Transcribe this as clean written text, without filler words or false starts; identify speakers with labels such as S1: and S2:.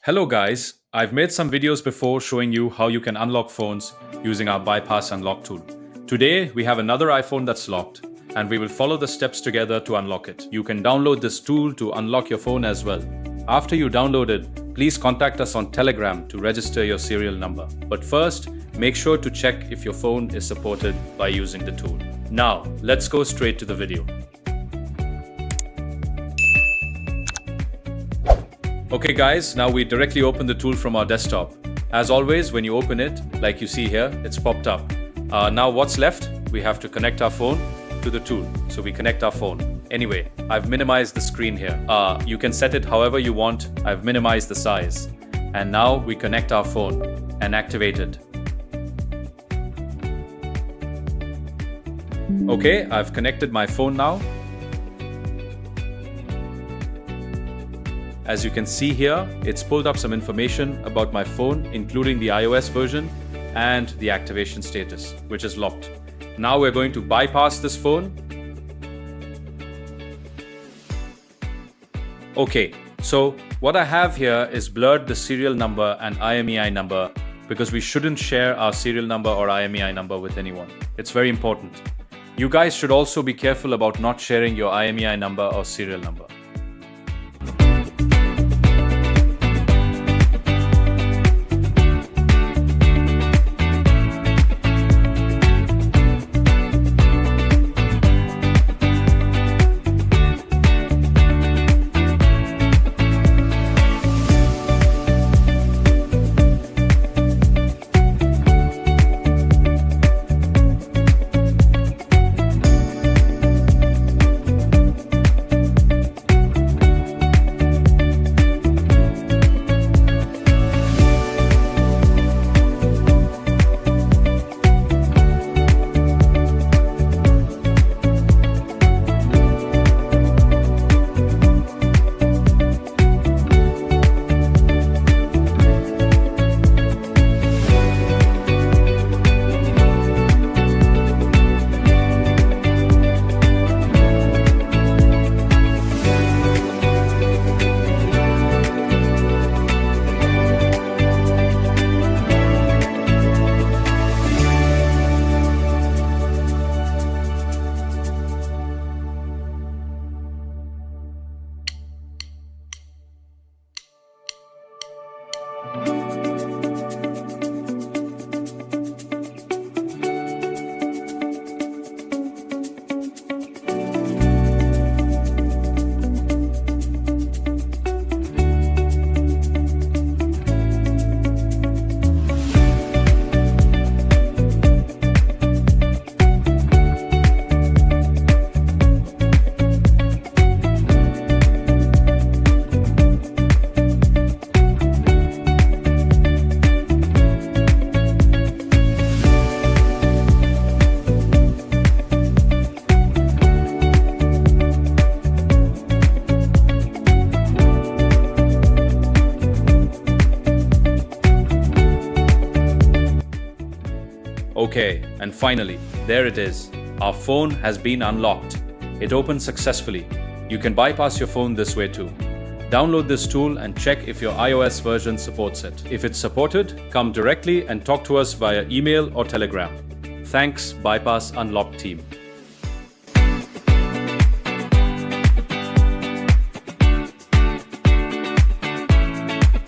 S1: Hello guys, I've made some videos before showing you how you can unlock phones using our bypass unlock tool. Today we have another iPhone that's locked and we will follow the steps together to unlock it. You can download this tool to unlock your phone as well. After you download it, please contact us on Telegram to register your serial number. But first, make sure to check if your phone is supported by using the tool. Now, let's go straight to the video. Okay guys, now we directly open the tool from our desktop. As always, when you open it, like you see here, it's popped up. Now what's left? We have to connect our phone to the tool. So we connect our phone. Anyway, I've minimized the screen here. You can set it however you want. I've minimized the size. And now we connect our phone and activate it. Okay, I've connected my phone now. As you can see here, it's pulled up some information about my phone, including the iOS version and the activation status, which is locked. Now we're going to bypass this phone. Okay, so what I have here is blurred the serial number and IMEI number because we shouldn't share our serial number or IMEI number with anyone. It's very important. You guys should also be careful about not sharing your IMEI number or serial number. Okay, and finally, there it is. Our phone has been unlocked. It opened successfully. You can bypass your phone this way too. Download this tool and check if your iOS version supports it. If it's supported, come directly and talk to us via email or Telegram. Thanks, Bypass Unlock team.